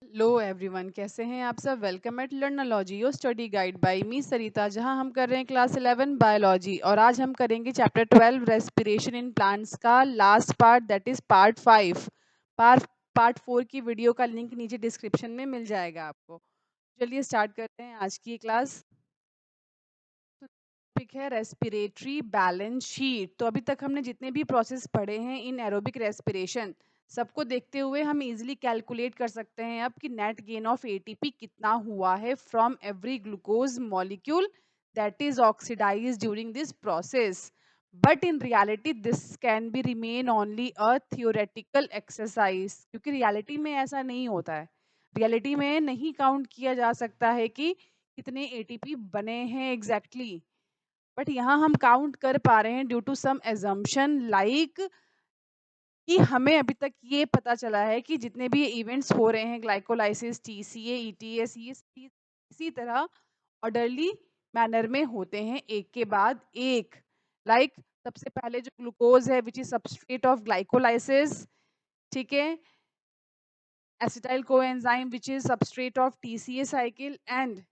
Hello everyone, कैसे हैं आप सब। Welcome at Learnology your study guide by me Sarita, जहां हम कर रहे हैं क्लास 11 बायोलॉजी। और आज हम करेंगे चैप्टर 12 रेस्पिरेशन इन प्लांट्स का last part, that is part 5। Part 4 की वीडियो का लिंक नीचे डिस्क्रिप्शन में मिल जाएगा आपको। चलिए स्टार्ट करते हैं आज की क्लास। टॉपिक है रेस्पिरेटरी बैलेंस शीट। तो अभी तक हमने जितने भी प्रोसेस पढ़े हैं इन एरोबिक रेस्पिरेशन, सबको देखते हुए हम इजीली कैलकुलेट कर सकते हैं अब कि नेट गेन ऑफ एटीपी कितना हुआ है from every glucose molecule that is oxidised during this process. But in reality this can be remain only a theoretical exercise, क्योंकि रियलिटी में ऐसा नहीं होता है। रियलिटी में नहीं काउंट किया जा सकता है कि कितने एटीपी बने हैं एग्जैक्टली exactly। बट यहाँ हम काउंट कर पा रहे हैं due to some assumption like कि हमें अभी तक ये पता चला है कि जितने भी इवेंट्स हो रहे हैं ग्लाइकोलाइसिस, टीसीए, ईटीएस, ये इसी तरह ऑर्डरली मैनर में होते हैं एक के बाद एक। लाइक सबसे पहले जो ग्लूकोज है which is substrate of glycolysis, ठीक है, acetyl coenzyme which is substrate of TCA cycle, and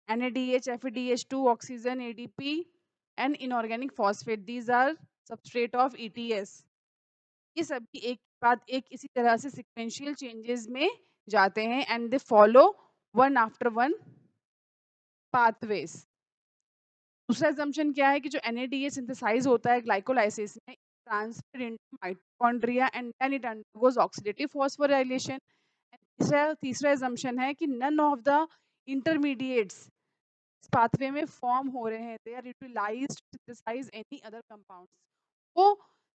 NADH, FeDH2, oxygen, ADP, and inorganic phosphate. These are substrate of ETS. ये सभी एक के बाद एक इसी तरह से सिक्वेंशियल चेंजेस में जाते हैं and they follow one after one pathways. दूसरा assumption क्या है कि जो NADH सिंथेसाइज होता है ग्लाइकोलाइसिस में, transfer into mitochondria and then it undergoes oxidative phosphorylation. तीसरा assumption है कि none of the intermediates pathway में फॉर्म हो रहे हैं, they are utilised to synthesise any other compounds. वो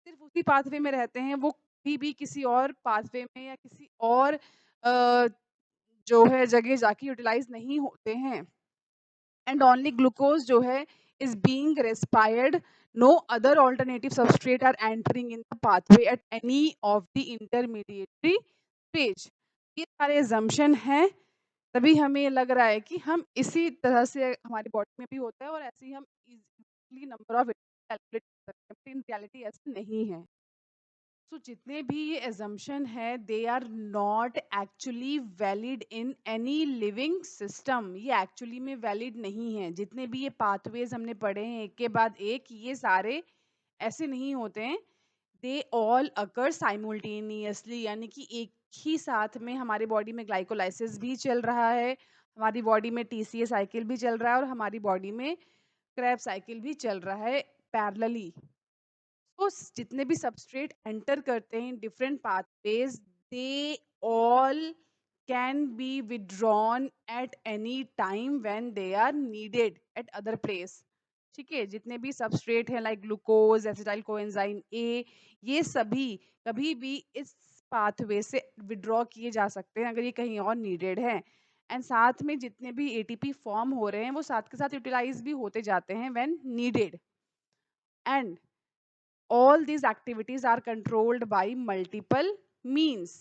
सिर्फ उसी पाथवे में रहते हैं, वो कभी भी किसी और पाथवे में या किसी और जो है जगह जाके यूटिलाइज नहीं होते हैं। एंड ओनली ग्लूकोज जो है is being respired, no other alternative substrate are entering in the pathway at any of the intermediatory stage. ये सारे assumption हैं, तभी हमें ये लग रहा है कि हम इसी तरह से हमारी बॉडी में भी होता है और ऐसे ही हम इजीली नंबर ऑफ कैलकुलेट कर सकते हैं, इन रियलिटी ऐसा नहीं है। सो जितने भी ये assumption है they are not actually valid in any living system. ये एक्चुअली में वैलिड नहीं है। जितने भी ये पाथवेज हमने पढ़े हैं एक के बाद एक, ये सारे ऐसे नहीं होते हैं। दे ऑल अकर साइमल्टेनियसली, यानी कि एक ही साथ में हमारी बॉडी में ग्लाइकोलाइसिस भी चल रहा है, हमारी बॉडी में टीसीए साइकिल भी चल रहा है और हमारी बॉडी में क्रैब साइकिल भी चल रहा है पैरेलली। तो जितने भी सबस्ट्रेट एंटर करते हैं different pathways, they all can be withdrawn at any time when they are needed at other place. ठीक है, जितने भी सबस्ट्रेट हैं like glucose, acetyl coenzyme A, ये सभी कभी भी इस पाथवे से विड्रॉ किए जा सकते हैं अगर ये कहीं और नीडेड है। एंड साथ में जितने भी एटीपी फॉर्म हो रहे हैं वो साथ के साथ यूटिलाइज भी होते जाते हैं when needed. And all these activities are controlled by multiple means.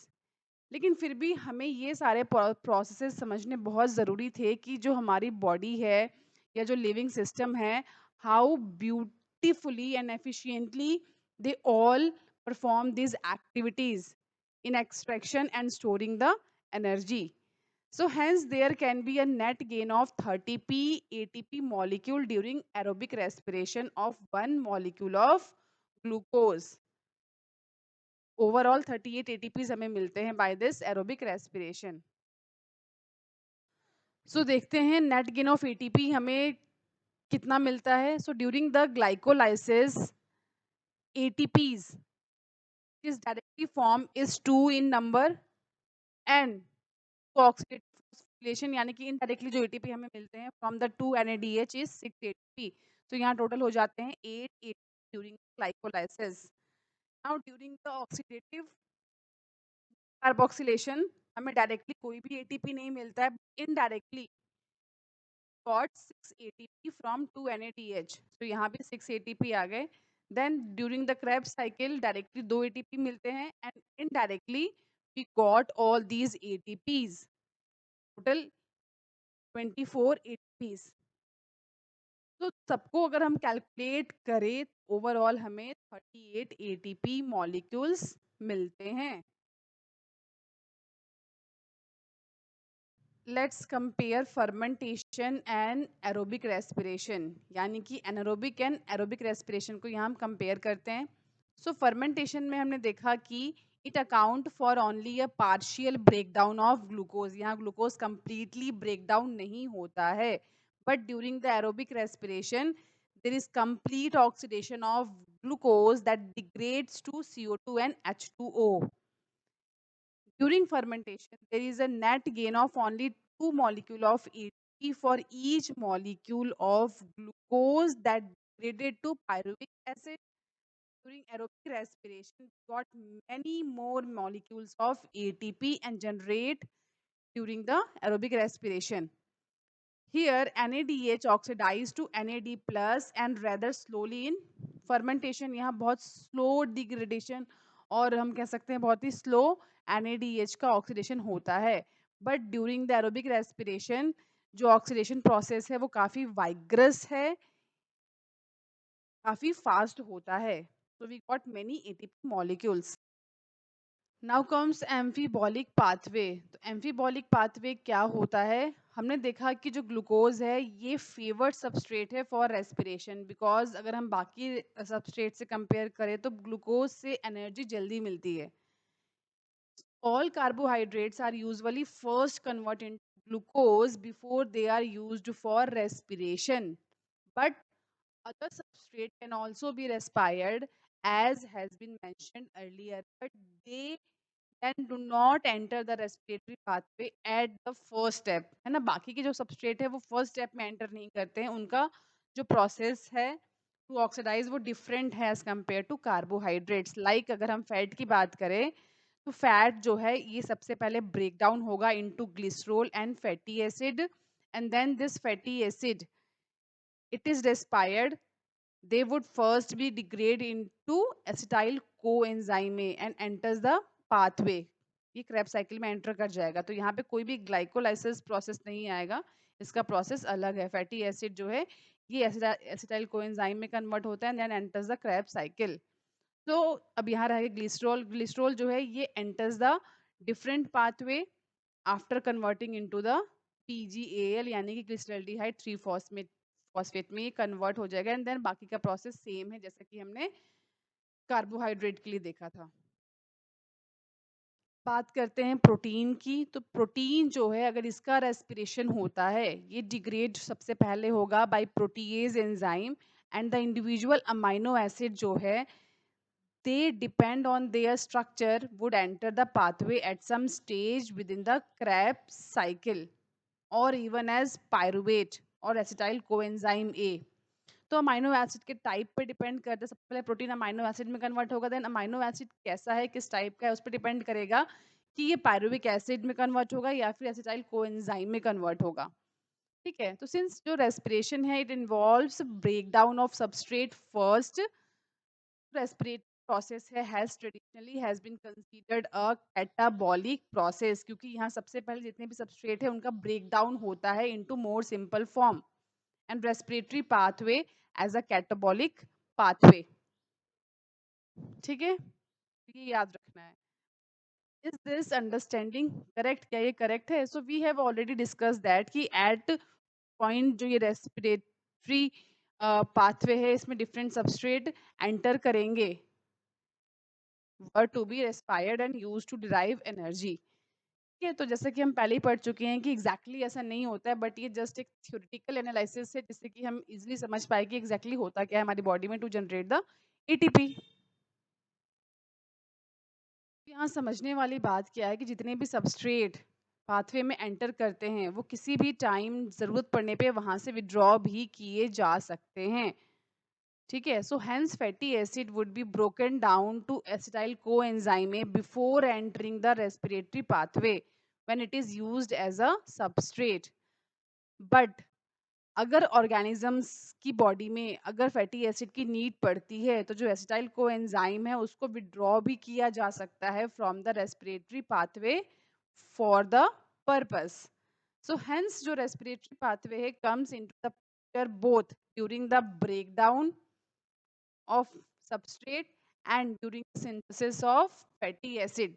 लेकिन फिर भी हमें ये सारे प्रोसेसेस समझने बहुत ज़रूरी थे कि जो हमारी बॉडी है या जो लिविंग सिस्टम है, how beautifully and efficiently they all perform this activities in extraction and storing the energy. So hence there can be a net gain of 30p ATP molecule during aerobic respiration of one molecule of glucose. Overall 38 ATPs हमें मिलते हैं by this aerobic respiration. So देखते हैं net gain of ATP हमें कितना मिलता है. So during the glycolysis, ATPs is directly formed is 2 in number and oxidative phosphorylation यानी कि इनडायरेक्टली जो एटीपी हमें मिलते हैं from the 2 NADH is 6 ATP। तो यहाँ टोटल हो जाते हैं 8 ATP during glycolysis. Now during the oxidative carboxylation हमें डायरेक्टली कोई भी एटीपी नहीं मिलता है, indirectly got 6 ATP from 2 NADH। तो यहाँ भी 6 ATP आ गए। Then during the Krebs cycle directly 2 ATP मिलते हैं and indirectly we got all these ATPs, total 24 ATPs। तो सबको अगर हम कैलकुलेट करें ओवरऑल हमें 38 ATP मॉलिक्यूल्स मिलते हैं। Let's compare fermentation and aerobic respiration, यानी कि एनारोबिक एंड एरोबिक रेस्पिरेशन को यहाँ हम कंपेयर करते हैं. सो फर्मेंटेशन में हमने देखा कि it account for only a partial breakdown of glucose. यहाँ ग्लूकोज कंप्लीटली ब्रेकडाउन नहीं होता है. But during the aerobic respiration there is complete oxidation of glucose that degrades to CO2 and H2O. During fermentation, there is a net gain of only two molecule of ATP for each molecule of glucose that degraded to pyruvic acid. During aerobic respiration, we got many more molecules of ATP and generate during the aerobic respiration. Here, NADH oxidized to NAD plus and rather slowly in fermentation. यहाँ बहुत slow degradation और हम कह सकते हैं बहुत ही slow NADH का oxidation होता है. But during the aerobic respiration, जो oxidation process है वो काफ़ी vigorous है, काफ़ी fast होता है. So we got many ATP molecules. Now comes amphibolic pathway. तो एम्फीबॉलिक पाथवे क्या होता है? हमने देखा कि जो ग्लूकोज है ये फेवर्ड सबस्ट्रेट है फॉर रेस्पिरेशन, बिकॉज अगर हम बाकी सबस्ट्रेट से कंपेयर करें तो ग्लूकोज से एनर्जी जल्दी मिलती है. All carbohydrates are usually first convert in glucose before they are used for respiration. But other substrate can also be respired as has been mentioned earlier, but they then do not enter the respiratory pathway at the first step. है ना, बाकी के जो substrate है वो first step में enter नहीं करते हैं. उनका जो process है to oxidize वो different है as compared to carbohydrates. Like अगर हम fat की बात करें तो fat जो है ये सबसे पहले break down होगा into glycerol and fatty acid, and then this fatty acid it is respired. They would first be degraded into acetyl coenzyme A and enters the pathway. ये क्रैब साइकिल में enter कर जाएगा. तो यहाँ पे कोई भी ग्लाइकोलाइसिस प्रोसेस नहीं आएगा, इसका प्रोसेस अलग है. फैटी एसिड जो है ये एसिटाइल कोएंजाइम में कन्वर्ट होता है, then enters the Krebs cycle. तो अब यहाँ रहेगा ग्लिसरॉल. ग्लिसरॉल जो है ये enters the different pathway after converting into the PGAL, यानी कि ग्लिसरॉल्डिहाइड 3 फॉस्फेट में कन्वर्ट हो जाएगा. एंड देन बाकी का प्रोसेस सेम है जैसा कि हमने कार्बोहाइड्रेट के लिए देखा था. बात करते हैं प्रोटीन की. तो प्रोटीन जो है अगर इसका रेस्पिरेशन होता है ये डिग्रेड सबसे पहले होगा by protease enzyme, and the individual amino acid जो है they depend on their structure would enter the pathway at some stage within the Krebs cycle or even as pyruvate और acetyl coenzyme A. तो amino acid के type पे depend करता है. सबसे पहले प्रोटीन अमाइनो एसिड में कन्वर्ट होगा, देन अमाइनो एसिड कैसा है किस टाइप का है उस पर डिपेंड करेगा कि ये पायरुविक एसिड में कन्वर्ट होगा या फिर एसिटाइल कोएंजाइम में कन्वर्ट होगा. ठीक है. तो सिंस जो रेस्पिरेशन है it involves breakdown of substrate first, respiratory process है has traditionally has been considered a catabolic process, क्योंकि यहाँ सबसे पहले जितने भी सबस्ट्रेट है उनका ब्रेकडाउन होता है into more simple form, and respiratory pathway as a catabolic pathway. ठीक है, ये याद रखना है. Is this understanding correct? क्या ये correct है? So we have already discussed that कि at point जो ये respiratory pathway है इसमें different substrate enter करेंगे were to be respired and used to derive energy. ठीक है, तो जैसे कि हम पहले ही पढ़ चुके हैं कि एग्जैक्टली ऐसा नहीं होता है, बट ये जस्ट एक थ्योरेटिकल एनालिसिस है जिससे कि हम इजीली समझ पाए कि एग्जैक्टली होता क्या है हमारी बॉडी में टू जनरेट द एटीपी. यहाँ समझने वाली बात क्या है कि जितने भी सबस्ट्रेट पाथवे में एंटर करते हैं वो किसी भी टाइम ज़रूरत पड़ने पे वहाँ से विड्रॉ भी किए जा सकते हैं. ठीक है. So hence fatty acid would be broken down to acetyl coenzyme before entering the respiratory pathway when it is used as a substrate. But अगर ऑर्गेनिजम्स की बॉडी में अगर फैटी एसिड की नीड पड़ती है तो जो एसिटाइल कोएंजाइम है उसको विड्रॉ भी किया जा सकता है from the respiratory pathway for the purpose. So hence जो रेस्पिरेटरी पाथवे है comes into the picture both during the breakdown of substrate and during synthesis of fatty acid.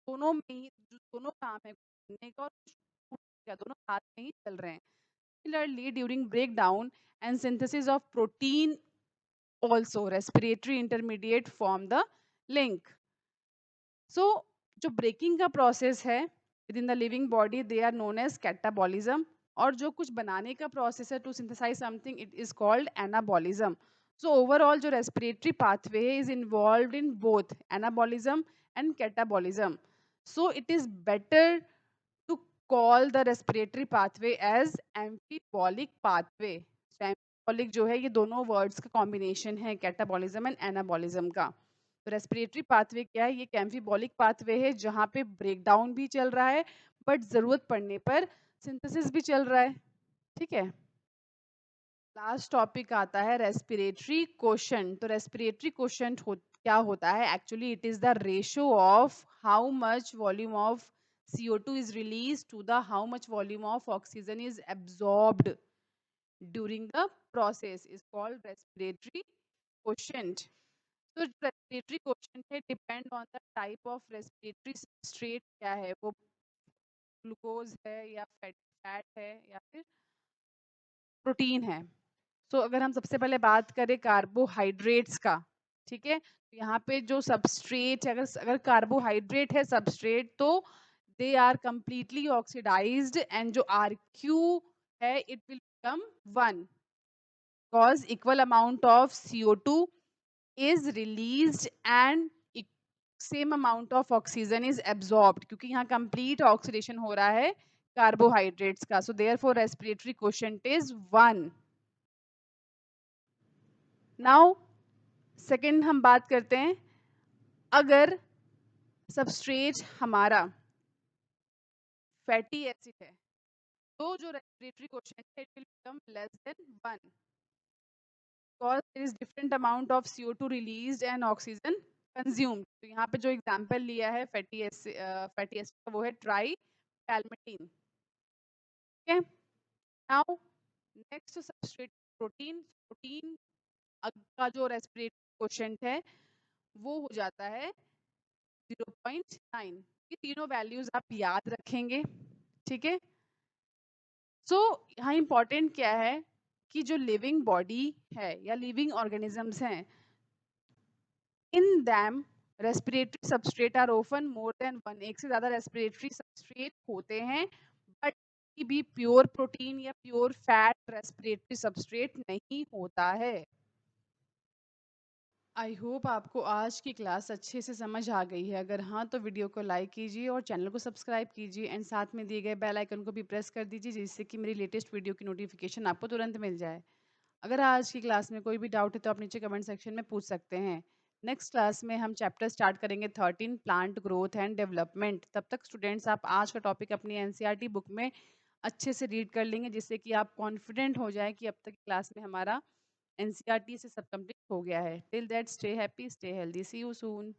दोनों में ही जो दोनों काम है करने का और या दोनों साथ में ही चल रहे हैं। Similarly, during breakdown and synthesis of protein also respiratory intermediate form the link. So जो ब्रेकिंग का प्रोसेस है within the living body they are known as catabolism, और जो कुछ बनाने का प्रोसेस है to synthesise something it is called anabolism. So overall जो respiratory pathway is involved in both anabolism and catabolism. So it is better to call the respiratory pathway as amphibolic pathway. So amphibolic जो है ये दोनों words का combination है catabolism and anabolism का. तो respiratory pathway क्या है? ये कैम्फिबॉलिक पाथवे है जहाँ पे ब्रेकडाउन भी चल रहा है बट जरूरत पड़ने पर सिंथेसिस भी चल रहा है. ठीक है. लास्ट टॉपिक आता है रेस्पिरेटरी क्वोशंट. तो रेस्पिरेटरी क्वोशंट क्या होता है? Actually it is the ratio of how much volume of CO2 is released to the how much volume of oxygen is absorbed during the process is called respiratory quotient. So respiratory quotient है depend on the type of respiratory substrate क्या है, वो glucose है या fat है या फिर protein है. सो अगर हम सबसे पहले बात करें कार्बोहाइड्रेट्स का, ठीक है, तो यहाँ पे जो सबस्ट्रेट है, अगर अगर कार्बोहाइड्रेट है सबस्ट्रेट, तो they are completely oxidised and जो RQ है it will become 1 because equal amount of CO2 is released and same amount of oxygen is absorbed, क्योंकि यहाँ कंप्लीट ऑक्सीडेशन हो रहा है कार्बोहाइड्रेट्स का. So therefore respiratory quotient is 1. Now second हम बात करते हैं, अगर सबस्ट्रेट हमारा फैटी एसिड है तो जो रेस्पिरेटरी क्वोशंट है it will become less than 1 because there is different amount of CO2 released and oxygen consumed. तो यहाँ पे जो एग्जांपल लिया है फैटी एसिड का वो है ट्राई पैल्मिटीन. ठीक है. Now next substrate protein. Protein का जो रेस्पिरेटरी क्वोशंट है वो हो जाता है 0.9. ये तीनों वैल्यूज आप याद रखेंगे. ठीक है. सो यहाँ इंपॉर्टेंट क्या है कि जो लिविंग बॉडी है या लिविंग ऑर्गेनिजम्स हैं, in them respiratory substrate are often more than 1. एक से ज्यादा रेस्पिरेटरी सबस्ट्रेट होते हैं बट भी प्योर प्रोटीन या प्योर फैट रेस्पिरेटरी सबस्ट्रेट नहीं होता है. आई होप आपको आज की क्लास अच्छे से समझ आ गई है. अगर हाँ तो वीडियो को लाइक कीजिए और चैनल को सब्सक्राइब कीजिए एंड साथ में दिए गए बेल आइकन को भी प्रेस कर दीजिए जिससे कि मेरी लेटेस्ट वीडियो की नोटिफिकेशन आपको तुरंत मिल जाए. अगर आज की क्लास में कोई भी डाउट है तो आप नीचे कमेंट सेक्शन में पूछ सकते हैं. नेक्स्ट क्लास में हम चैप्टर स्टार्ट करेंगे 13 प्लांट ग्रोथ एंड डेवलपमेंट. तब तक स्टूडेंट्स आप आज का टॉपिक अपनी NCERT बुक में अच्छे से रीड कर लेंगे जिससे कि आप कॉन्फिडेंट हो जाए कि अब तक क्लास में हमारा NCERT से सब कंप्लीट हो गया है. Till that stay happy, stay healthy, see you soon.